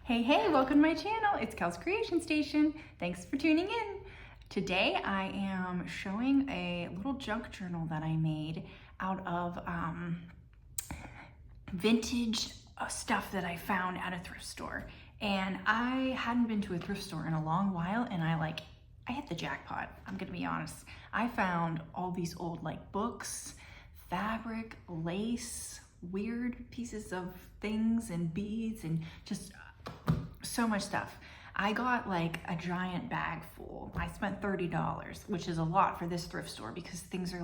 Hey, welcome to my channel. It's Cal's Creation Station. Thanks for tuning in. Today I am showing a little junk journal that I made out of vintage stuff that I found at a thrift store. And I hadn't been to a thrift store in a long while, and I hit the jackpot. I'm gonna be honest. I found all these old books, fabric, lace, weird pieces of things and beads and just so much stuff. I got a giant bag full. I spent $30, which is a lot for this thrift store because things are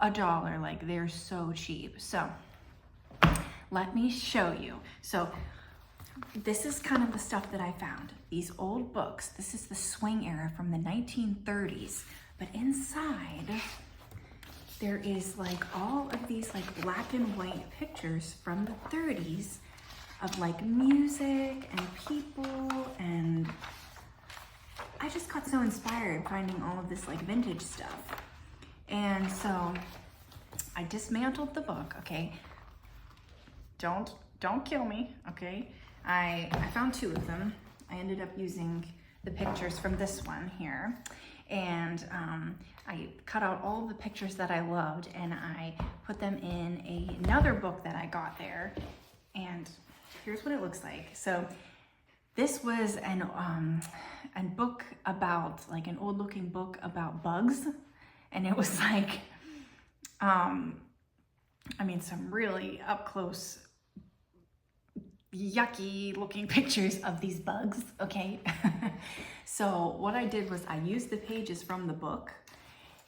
$1. They're so cheap. So let me show you. So this is kind of the stuff that I found. These old books. This is the swing era from the 1930s. But inside there is all of these black and white pictures from the 30s of music and people, and I just got so inspired finding all of this vintage stuff. And so I dismantled the book, okay? Don't kill me, okay? I found two of them. I ended up using the pictures from this one here, and I cut out all the pictures that I loved and I put them in another book that I got there, and here's what it looks like. So this was an book about an old looking book about bugs, and it was some really up close yucky looking pictures of these bugs, okay? So what I did was I used the pages from the book,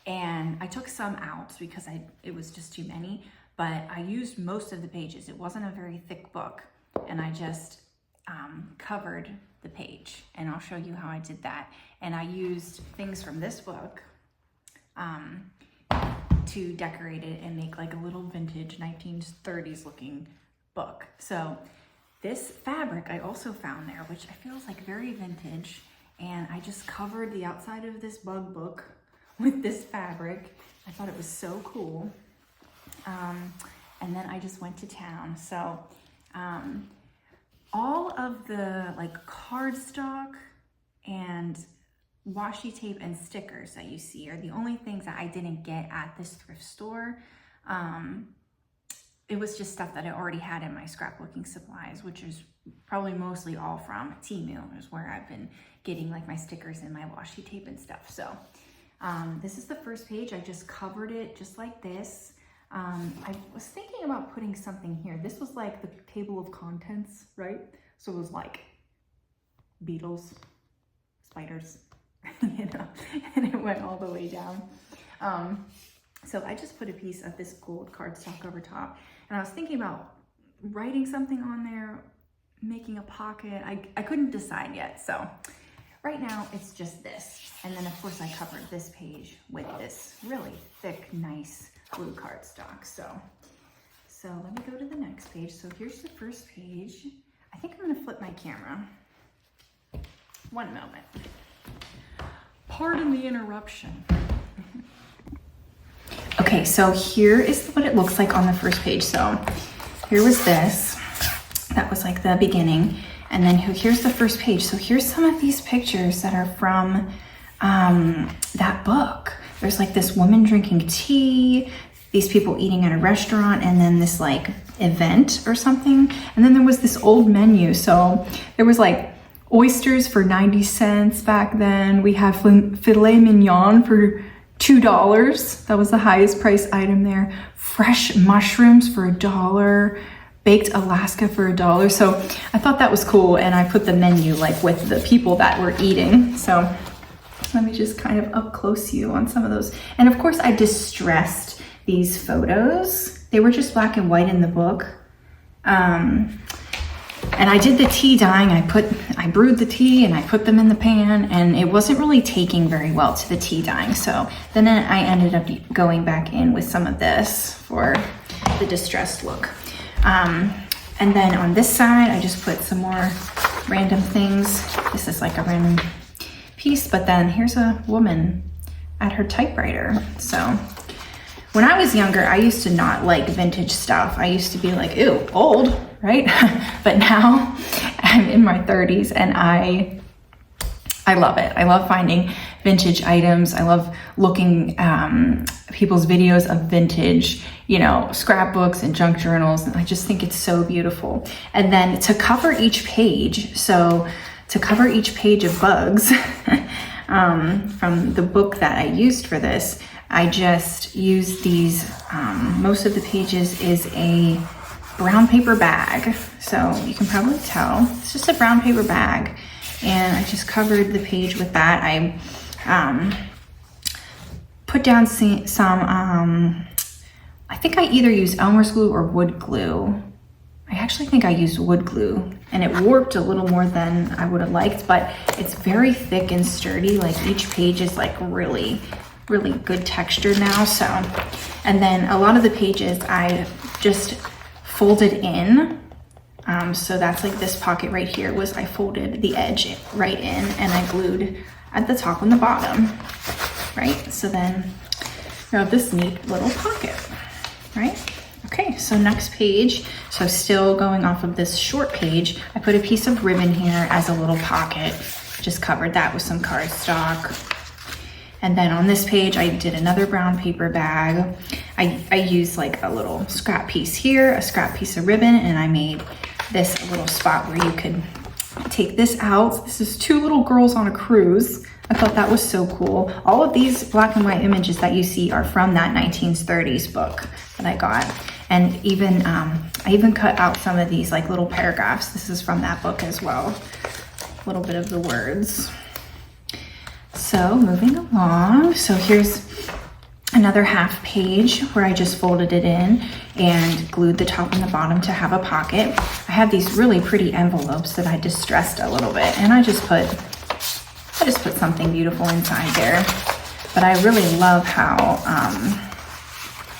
and I took some out because it was just too many, but I used most of the pages. It wasn't a very thick book, and I just covered the page, and I'll show you how I did that. And I used things from this book to decorate it and make a little vintage 1930s looking book. So this fabric I also found there, which I feel is very vintage, and I just covered the outside of this bug book with this fabric. I thought it was so cool. And then I just went to town. So all of the cardstock and washi tape and stickers that you see are the only things that I didn't get at this thrift store. It was just stuff that I already had in my scrapbooking supplies, which is probably mostly all from Temu, is where I've been getting my stickers and my washi tape and stuff. So this is the first page. I just covered it just like this. I was thinking about putting something here. This was the table of contents, right? So it was beetles, spiders, and it went all the way down. So I just put a piece of this gold cardstock over top, and I was thinking about writing something on there, making a pocket. I couldn't decide yet. So right now it's just this. And then of course I covered this page with this really thick, nice blue cardstock. So let me go to the next page. So here's the first page. I think I'm gonna flip my camera. One moment. Pardon the interruption. Okay, so here is what it looks like on the first page. So here was this. That was the beginning. And then here's the first page. So here's some of these pictures that are from that book. There's this woman drinking tea, these people eating at a restaurant, and then this event or something. And then there was this old menu. So there was oysters for 90 cents back then. We have filet mignon for $2. That was the highest price item there. Fresh mushrooms for $1. Baked Alaska for $1. So I thought that was cool, and I put the menu with the people that were eating. So let me just kind of up close you on some of those. And of course I distressed these photos. They were just black and white in the book. And I did the tea dyeing. I brewed the tea and I put them in the pan, and it wasn't really taking very well to the tea dyeing. So then I ended up going back in with some of this for the distressed look. And then on this side, I just put some more random things. This is a random piece, but then here's a woman at her typewriter. So when I was younger, I used to not like vintage stuff. I used to be ew, old, right? But now I'm in my 30s and I love it. I love finding vintage items. I love looking people's videos of vintage, you know, scrapbooks and junk journals. And I just think it's so beautiful. And then to cover each page, so to cover each page of bugs from the book that I used for this, I just used these, most of the pages is a brown paper bag. So you can probably tell, it's just a brown paper bag. And I just covered the page with that. I put down some, I think I either used Elmer's glue or wood glue. I actually think I used wood glue, and it warped a little more than I would have liked, but it's very thick and sturdy. Like each page is like really, really good texture now. So, and then a lot of the pages I just folded in. So that's like this pocket right here was I folded the edge right in and I glued at the top and the bottom, right? So then you have this neat little pocket, right? Okay, so next page, so still going off of this short page, I put a piece of ribbon here as a little pocket, just covered that with some cardstock. And then on this page, I did another brown paper bag. I used like a little scrap piece here, a scrap piece of ribbon, and I made this little spot where you could take this out. This is two little girls on a cruise. I thought that was so cool. All of these black and white images that you see are from that 1930s book that I got. And even, I even cut out some of these like little paragraphs. This is from that book as well. A little bit of the words. So moving along, so here's another half page where I just folded it in and glued the top and the bottom to have a pocket. I have these really pretty envelopes that I distressed a little bit, and I just put something beautiful inside there. But I really love how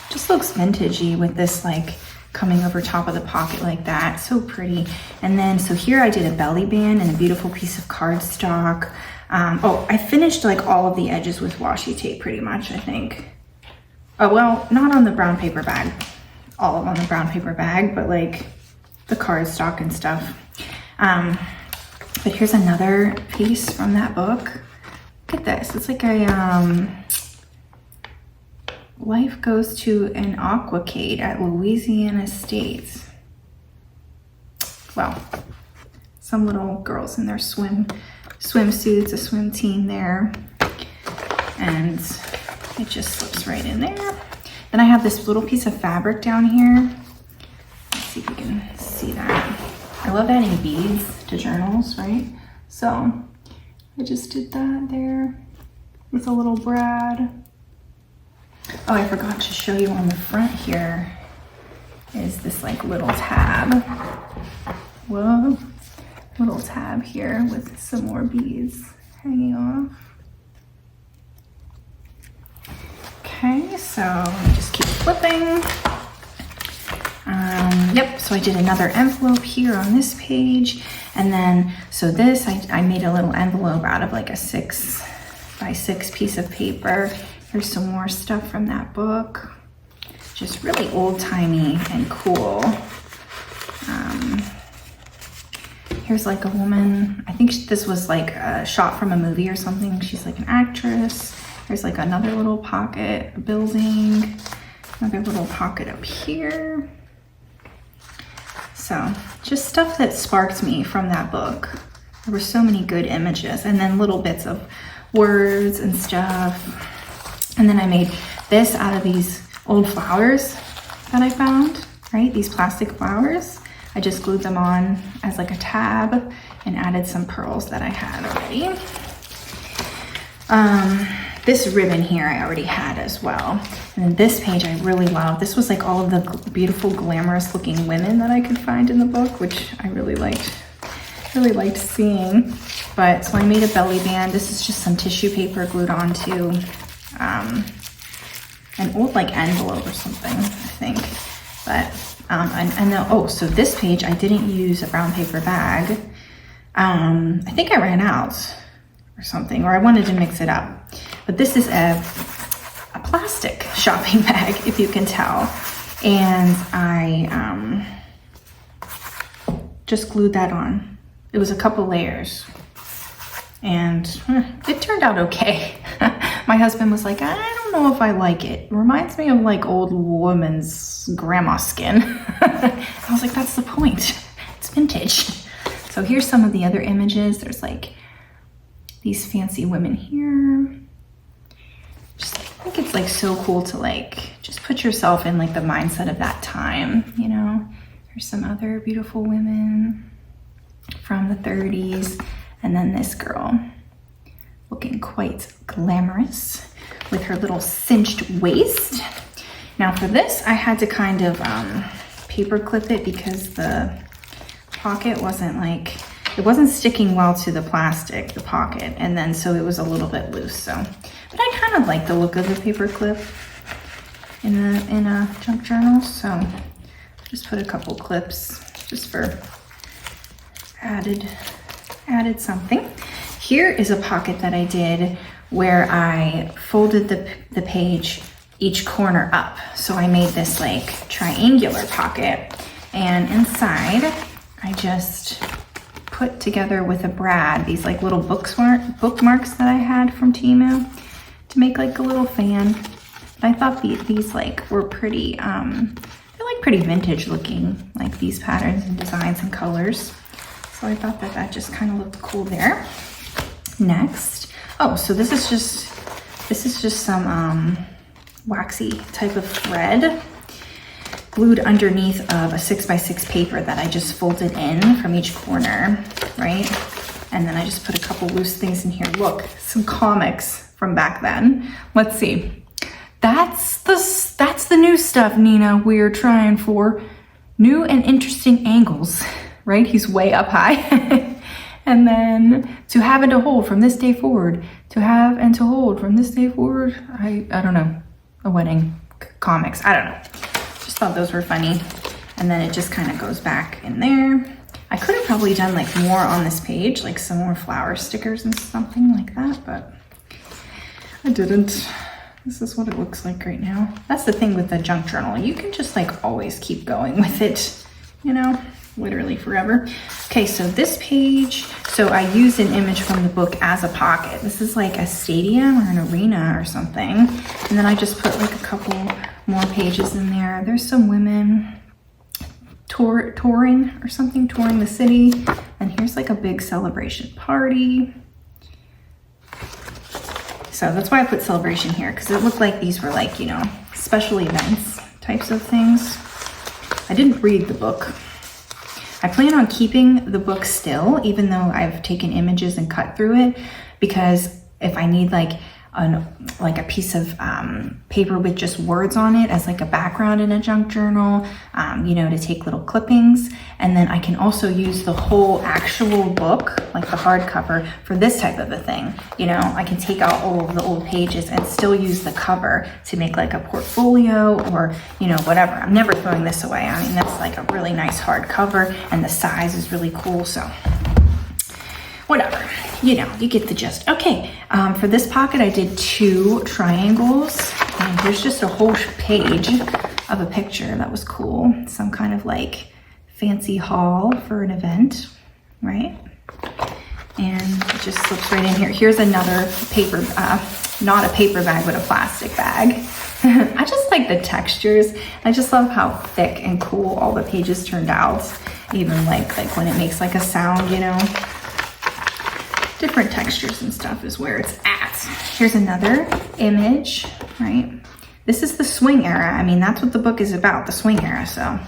just looks vintagey with this like coming over top of the pocket like that. So pretty. And then so here I did a belly band and a beautiful piece of cardstock. Oh, I finished like all of the edges with washi tape pretty much, I think. Oh, well, not on the brown paper bag, all on the brown paper bag, but like the cardstock and stuff. But here's another piece from that book. Look at this, it's like a, Life Goes to an Aquacade at Louisiana States. Well, some little girls in their swimsuits, a swim team there, and it just slips right in there. Then I have this little piece of fabric down here. Let's see if you can see that. I love adding beads to journals, right? So I just did that there with a little brad. Oh, I forgot to show you on the front here is this like little tab. Whoa. Little tab here with some more beads hanging off. Okay, so let me just keep flipping. Yep, so I did another envelope here on this page. And then, so this, I made a little envelope out of like a 6x6 piece of paper. Here's some more stuff from that book. Just really old-timey and cool. Here's like a woman, I think this was like a shot from a movie or something. She's like an actress. There's like another little pocket, a building, another little pocket up here. So just stuff that sparked me from that book. There were so many good images, and then little bits of words and stuff. And then I made this out of these old flowers that I found, right? These plastic flowers. I just glued them on as like a tab and added some pearls that I had already. This ribbon here I already had as well. And then this page I really love. This was like all of the beautiful glamorous looking women that I could find in the book, which I really liked seeing. But so I made a belly band. This is just some tissue paper glued onto an old like envelope or something, I think. But and then, oh, so this page I didn't use a brown paper bag. I think I ran out or something, or I wanted to mix it up. But this is a plastic shopping bag, if you can tell. And I just glued that on it was a couple layers. And it turned out okay. My husband was like, I don't know if I like it. It reminds me of like old woman's grandma skin. I was like, that's the point. It's vintage. So here's some of the other images. There's like these fancy women here. Just, I think it's like so cool to like, just put yourself in like the mindset of that time, you know? There's some other beautiful women from the 30s. And then this girl looking quite glamorous with her little cinched waist. Now for this, I had to kind of paper clip it because the pocket wasn't like, it wasn't sticking well to the plastic, the pocket. And then so it was a little bit loose, so. But I kind of like the look of the paper clip in a junk journal. So just put a couple clips just for added something. Here is a pocket that I did where I folded the page each corner up. So I made this like triangular pocket, and inside I just put together with a brad these like little bookmarks that I had from Temu to make like a little fan. But I thought these like were pretty, they're like pretty vintage looking, like these patterns and designs and colors. So I thought that just kind of looked cool there. Next, oh, so this is just some waxy type of thread glued underneath of a 6x6 paper that I just folded in from each corner, right? And then I just put a couple loose things in here. Look, some comics from back then. Let's see. That's the new stuff, Nina, we're trying for. New and interesting angles. Right? He's way up high. And then to have and to hold from this day forward, to have and to hold from this day forward. I don't know, a wedding, comics, I don't know. Just thought those were funny. And then it just kind of goes back in there. I could have probably done like more on this page, like some more flower stickers and something like that, but I didn't. This is what it looks like right now. That's the thing with the junk journal. You can just like always keep going with it, you know? Literally forever. Okay, so this page, so I used an image from the book as a pocket. This is like a stadium or an arena or something. And then I just put like a couple more pages in there. There's some women touring or something, touring the city. And here's like a big celebration party. So that's why I put celebration here, because it looked like these were like, you know, special events types of things. I didn't read the book. I plan on keeping the book still, even though I've taken images and cut through it, because if I need like a piece of paper with just words on it as like a background in a junk journal, you know, to take little clippings. And then I can also use the whole actual book, like the hardcover, for this type of a thing. You know, I can take out all of the old pages and still use the cover to make like a portfolio or, you know, whatever. I'm never throwing this away. I mean, that's like a really nice hardcover and the size is really cool. So whatever, you know, you get the gist. Okay, for this pocket, I did 2 triangles, and here's just a whole page of a picture that was cool. Some kind of like fancy haul for an event, right? And it just slips right in here. Here's another paper, not a paper bag, but a plastic bag. I just like the textures. I just love how thick and cool all the pages turned out. Even like when it makes like a sound, you know? Different textures and stuff is where it's at. Here's another image, right? This is the swing era. I mean, that's what the book is about, the swing era. So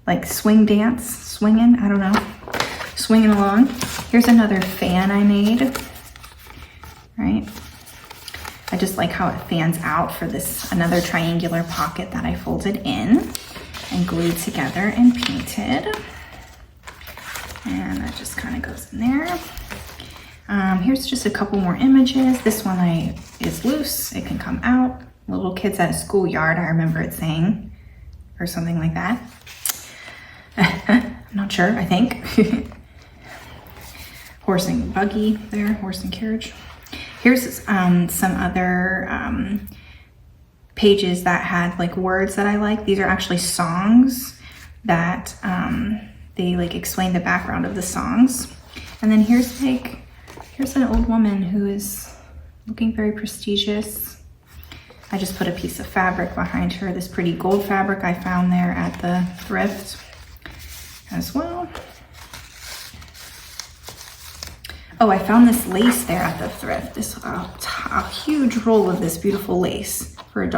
like swing dance, swinging, I don't know, swinging along. Here's another fan I made, right? I just like how it fans out for this, another triangular pocket that I folded in and glued together and painted. And that just kind of goes in there. Here's just a couple more images. This one is loose, it can come out. Little kids at a schoolyard, I remember it saying, or something like that. I'm not sure, I think. Horse and buggy there, horse and carriage. Here's some other pages that had like words that I like. These are actually songs that they like explain the background of the songs. And then here's an old woman who is looking very prestigious. I just put a piece of fabric behind her, this pretty gold fabric I found there at the thrift as well. Oh, I found this lace there at the thrift. This a huge roll of this beautiful lace for $1.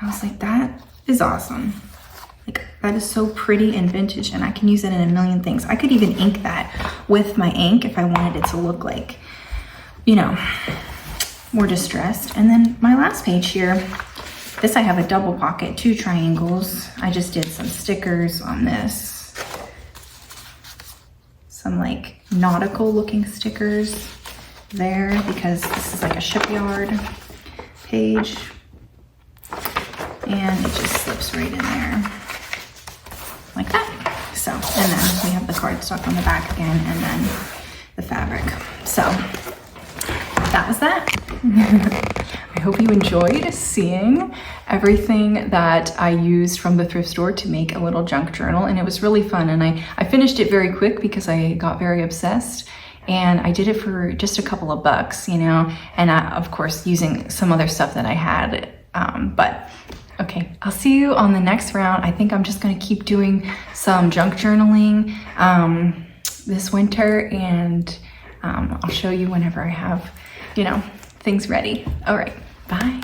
I was like, that is awesome. Like, that is so pretty and vintage, and I can use it in a million things. I could even ink that with my ink if I wanted it to look like, you know, more distressed. And then my last page here, this I have a double pocket, 2 triangles. I just did some stickers on this. Some like nautical looking stickers there because this is like a shipyard page. And it just slips right in there like that. So, and then we have the cardstock on the back again, and then the fabric. So that was that. I hope you enjoyed seeing everything that I used from the thrift store to make a little junk journal, and it was really fun. And I finished it very quick because I got very obsessed, and I did it for just a couple of bucks, you know, and of course using some other stuff that I had, but okay, I'll see you on the next round. I think I'm just gonna keep doing some junk journaling this winter, and I'll show you whenever I have, you know, things ready. All right, bye.